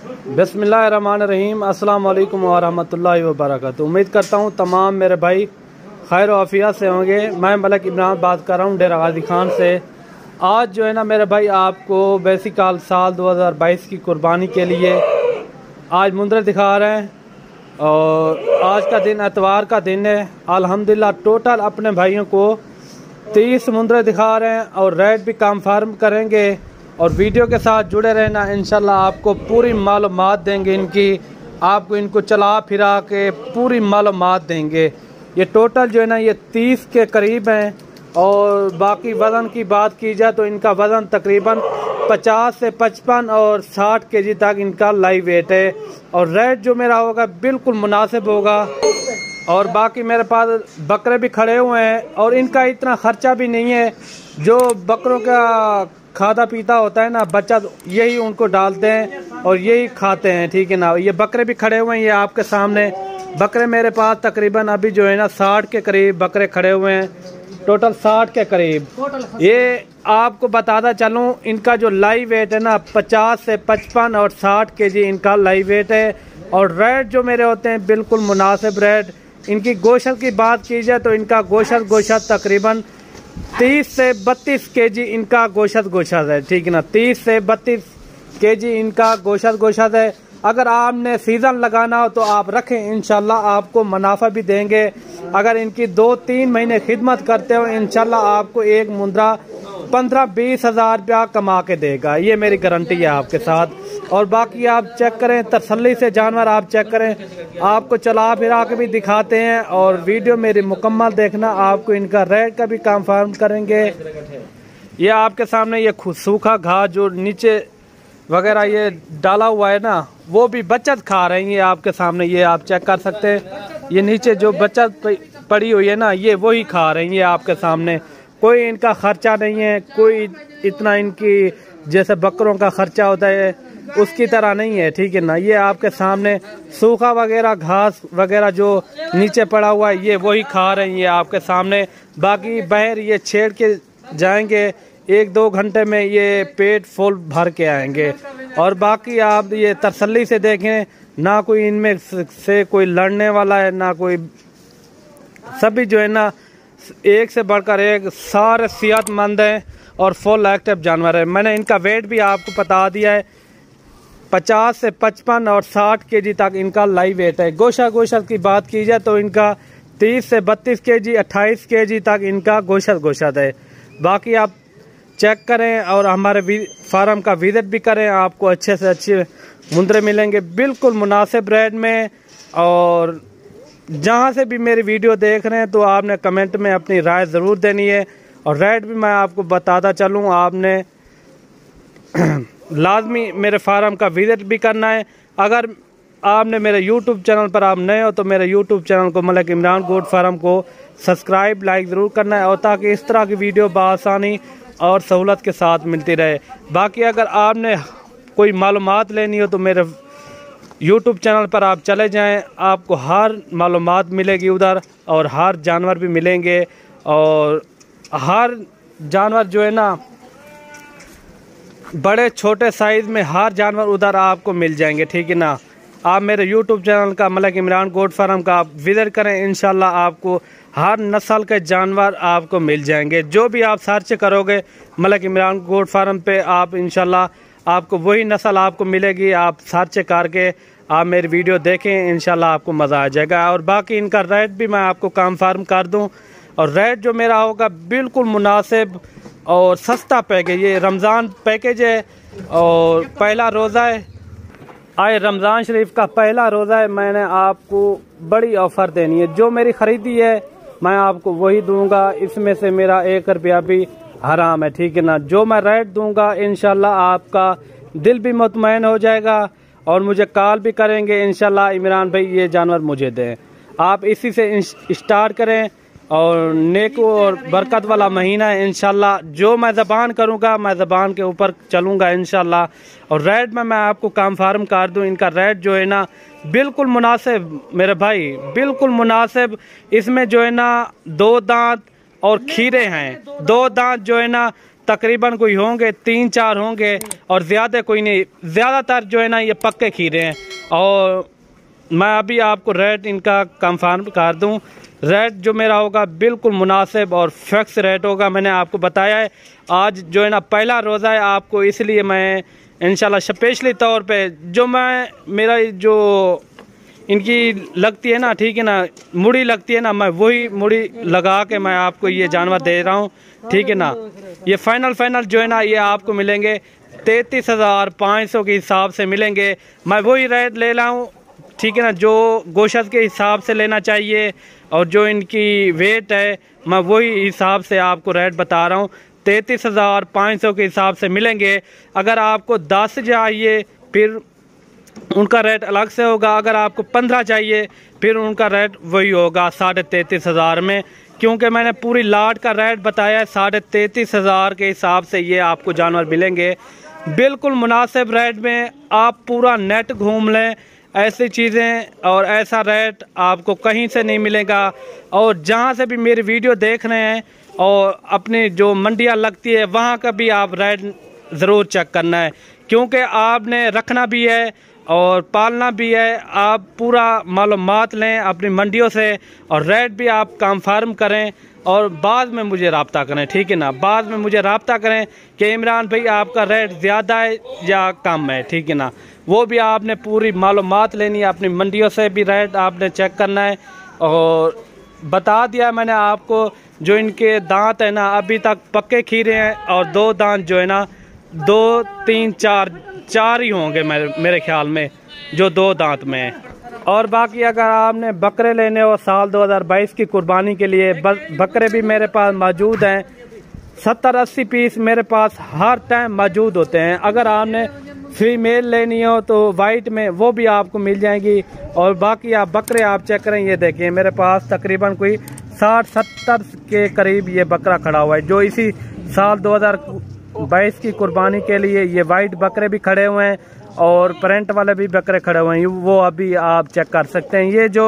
बिस्मिल्लाहिर्रहमानिर्रहीम। अस्सलाम वालेकुम वरहमतुल्लाहि वबरकातुहू। उम्मीद करता हूँ तमाम मेरे भाई खैर आफियत से होंगे। मैं मलिक इमरान बात कर रहा हूँ डेरा गाजी खान से। आज जो है ना मेरे भाई आपको बेसिकल साल 2022 की कुर्बानी के लिए आज मुंदर दिखा रहे हैं और आज का दिन एतवार का दिन है। अल्हम्दुलिल्लाह टोटल अपने भाइयों को 30 मुंदर दिखा रहे हैं और रेट भी कंफर्म करेंगे और वीडियो के साथ जुड़े रहना। इंशाल्लाह आपको पूरी मालूमात देंगे इनकी, आपको इनको चला फिरा के पूरी मालूमात देंगे। ये टोटल जो है ना ये 30 के करीब हैं और बाकी वज़न की बात की जाए तो इनका वज़न तकरीबन 50 से 55 और 60 केजी तक इनका लाइव वेट है और रेट जो मेरा होगा बिल्कुल मुनासिब होगा। और बाकी मेरे पास बकरे भी खड़े हुए हैं और इनका इतना ख़र्चा भी नहीं है। जो बकरों का खादा पीता होता है ना बच्चा, यही उनको डालते हैं और यही खाते हैं, ठीक है ना। ये बकरे भी खड़े हुए हैं, ये आपके सामने बकरे मेरे पास तकरीबन अभी जो है ना 60 के करीब बकरे खड़े हुए हैं, टोटल 60 के करीब। ये आपको बताता चलूँ इनका जो लाइव वेट है ना 50 से 55 और 60 केजी इनका लाइव वेट है और रेट जो मेरे होते हैं बिल्कुल मुनासिब रेट। इनकी गोश्त की बात की जाए तो इनका गोश्त तकरीबन 30 से 32 केजी इनका गोश्त है, ठीक है ना। 30 से 32 केजी इनका गोश्त है। अगर आपने सीज़न लगाना हो तो आप रखें, इंशाल्लाह आपको मुनाफा भी देंगे। अगर इनकी 2-3 महीने खिदमत करते हो इंशाल्लाह आपको एक मुंद्रा 15-20 हज़ार रुपया कमा के देगा, ये मेरी गारंटी है आपके साथ। और बाकी आप चेक करें, तसल्ली से जानवर आप चेक करें, आपको चला फिरा के भी दिखाते हैं और वीडियो मेरी मुकम्मल देखना। आपको इनका रेट का भी कंफर्म करेंगे। ये आपके सामने ये सूखा घास जो नीचे वगैरह ये डाला हुआ है ना वो भी बचत खा रहे हैं। ये आपके सामने ये आप चेक कर सकते हैं, ये नीचे जो बचत पड़ी हुई है ना ये वही खा रहे हैं। ये आपके सामने कोई इनका खर्चा नहीं है, कोई इतना इनकी जैसे बकरों का खर्चा होता है उसकी तरह नहीं है, ठीक है ना। ये आपके सामने सूखा वगैरह घास वगैरह जो नीचे पड़ा हुआ है ये वही खा रहे हैं। ये आपके सामने बाकी बहर ये छेड़ के जाएंगे, 1-2 घंटे में ये पेट फुल भर के आएंगे। और बाकी आप ये तसल्ली से देखें, ना कोई इनमें से कोई लड़ने वाला है ना कोई, सभी जो है ना एक से बढ़कर एक सारे सेहतमंद हैं और फुल एक्टिव जानवर है। मैंने इनका वेट भी आपको बता दिया है, 50 से 55 और 60 केजी तक इनका लाइव वेट है। गोश्त की बात की जाए तो इनका 30 से 32 केजी 28 केजी तक इनका गोश्त है। बाकी आप चेक करें और हमारे फार्म का विजिट भी करें, आपको अच्छे से अच्छे मुंदरे मिलेंगे बिल्कुल मुनासिब रेट में। और जहां से भी मेरी वीडियो देख रहे हैं तो आपने कमेंट में अपनी राय ज़रूर देनी है और रेट भी मैं आपको बताता चलूँ। आपने लाजमी मेरे फार्म का विजिट भी करना है। अगर आपने मेरे यूट्यूब चैनल पर आप नए हो तो मेरे यूट्यूब चैनल को मलिक इमरान गोट फार्म को सब्सक्राइब लाइक ज़रूर करना है और ताकि इस तरह की वीडियो बआसानी और सहूलत के साथ मिलती रहे। बाकी अगर आपने कोई मालूमात लेनी हो तो मेरे यूट्यूब चैनल पर आप चले जाएं, आपको हर मालूमात मिलेगी उधर और हर जानवर भी मिलेंगे और हर जानवर जो है ना बड़े छोटे साइज़ में हर जानवर उधर आपको मिल जाएंगे, ठीक है ना। आप मेरे यूट्यूब चैनल का मलिक इमरान गोट फार्म का आप विजिट करें, इंशाल्लाह आपको हर नस्ल के जानवर आपको मिल जाएंगे। जो भी आप सर्च करोगे मलिक इमरान गोट फार्म पे आप इंशाल्लाह आपको वही नस्ल आपको मिलेगी। आप सर्च करके आप मेरी वीडियो देखें, इंशाल्लाह आपको मज़ा आ जाएगा। और बाकी इनका रेट भी मैं आपको कंफर्म कर दूं और रेट जो मेरा होगा बिल्कुल मुनासिब और सस्ता पैकेज। ये रमज़ान पैकेज है और पहला रोज़ा है, आए रमज़ान शरीफ का पहला रोज़ा है। मैंने आपको बड़ी ऑफ़र देनी है, जो मेरी ख़रीदी है मैं आपको वही दूंगा, इसमें से मेरा 1 रुपया भी हराम है, ठीक है ना। जो मैं रेट दूंगा इंशाल्लाह आपका दिल भी मुतमईन हो जाएगा और मुझे कॉल भी करेंगे इंशाल्लाह, इमरान भाई ये जानवर मुझे दें। आप इसी से स्टार्ट करें और नेक और बरकत वाला महीना है इंशाल्लाह। जो मैं ज़बान करूँगा मैं ज़बान के ऊपर चलूँगा इंशाल्लाह। और रेट में मैं आपको कंफर्म कर दूँ, इनका रेट जो है ना बिल्कुल मुनासिब मेरे भाई, बिल्कुल मुनासिब। इसमें जो है ना 2 दांत और खीरे हैं, 2 दांत जो है ना तकरीबन कोई होंगे 3-4 होंगे और ज़्यादा कोई नहीं, ज़्यादातर जो है ना ये पक्के खीरे हैं। और मैं अभी आपको रेट इनका कंफर्म कर दूं, रेट जो मेरा होगा बिल्कुल मुनासिब और फिक्स रेट होगा। मैंने आपको बताया है आज जो है ना पहला रोज़ा है आपको, इसलिए मैं इंशाल्लाह स्पेशली तौर पे जो मैं मेरा जो इनकी लगती है ना, ठीक है ना, मुड़ी लगती है ना, मैं वही मुड़ी लगा के मैं आपको ये जानवर दे रहा हूँ, ठीक है ना। ये फाइनल जो है ना ये आपको मिलेंगे 33,500 के हिसाब से मिलेंगे। मैं वही रेट ले रहा हूँ, ठीक है ना, जो गोश्त के हिसाब से लेना चाहिए और जो इनकी वेट है मैं वही हिसाब से आपको रेट बता रहा हूँ। 33,500 के हिसाब से मिलेंगे। अगर आपको 10 चाहिए फिर उनका रेट अलग से होगा, अगर आपको 15 चाहिए फिर उनका रेट वही होगा 33,500 में, क्योंकि मैंने पूरी लाट का रेट बताया है। 33,500 के हिसाब से ये आपको जानवर मिलेंगे बिल्कुल मुनासिब रेट में। आप पूरा नेट घूम लें, ऐसी चीज़ें और ऐसा रेट आपको कहीं से नहीं मिलेगा। और जहाँ से भी मेरी वीडियो देख रहे हैं और अपनी जो मंडियाँ लगती है वहाँ का भी आप रेट ज़रूर चेक करना है, क्योंकि आपने रखना भी है और पालना भी है। आप पूरा मालूमात लें अपनी मंडियों से और रेट भी आप कंफर्म करें और बाद में मुझे रब्ता करें, ठीक है ना। बाद में मुझे रब्ता करें कि इमरान भाई आपका रेट ज़्यादा है या कम है, ठीक है ना। वो भी आपने पूरी मालूमात लेनी है, अपनी मंडियों से भी रेट आपने चेक करना है। और बता दिया मैंने आपको जो इनके दांत है ना अभी तक पक्के खीरे हैं और 2 दांत जो है ना 2, 3, 4 ही होंगे मेरे ख्याल में जो 2 दांत में है। और बाकी अगर आपने बकरे लेने हो साल 2022 की कुर्बानी के लिए, बकरे भी मेरे पास मौजूद हैं। 70-80 पीस मेरे पास हर टाइम मौजूद होते हैं। अगर आपने फीमेल लेनी हो तो वाइट में वो भी आपको मिल जाएंगी। और बाकी आप बकरे आप चेक करें, ये देखिए मेरे पास तकरीबन कोई 60-70 के करीब ये बकरा खड़ा हुआ है, जो इसी साल 2022 की कुर्बानी के लिए ये वाइट बकरे भी खड़े हुए हैं और प्रिंट वाले भी बकरे खड़े हुए हैं। वो अभी आप चेक कर सकते हैं। ये जो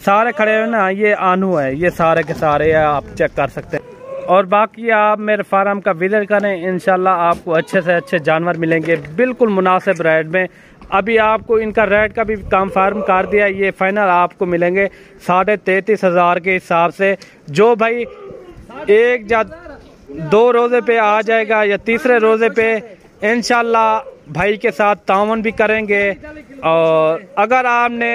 सारे खड़े हुए ना ये आनू है, ये सारे के सारे आप चेक कर सकते हैं। और बाकी आप मेरे फार्म का विजिट करें, इंशाल्लाह आपको अच्छे से अच्छे जानवर मिलेंगे बिल्कुल मुनासिब रेट में। अभी आपको इनका रेट का भी कंफर्म कर दिया, ये फाइनल आपको मिलेंगे 33,500 के हिसाब से। जो भाई 1 या 2 रोज़े पे आ जाएगा या तीसरे रोज़े पे इंशाल्लाह भाई के साथ तावन भी करेंगे। और अगर आपने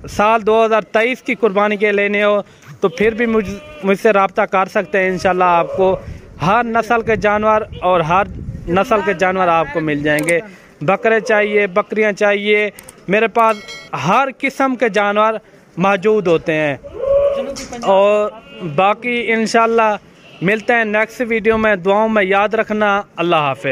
साल 2023 की कुर्बानी के लेने हो तो फिर भी मुझसे रब्ता कर सकते हैं। इंशाल्लाह आपको हर नस्ल के जानवर और हर नस्ल के जानवर आपको मिल जाएंगे। बकरे चाहिए, बकरियां चाहिए, मेरे पास हर किस्म के जानवर मौजूद होते हैं। और बाकी इंशाल्लाह मिलते हैं नेक्स्ट वीडियो में। दुआओं में याद रखना। अल्लाह हाफ़िज़।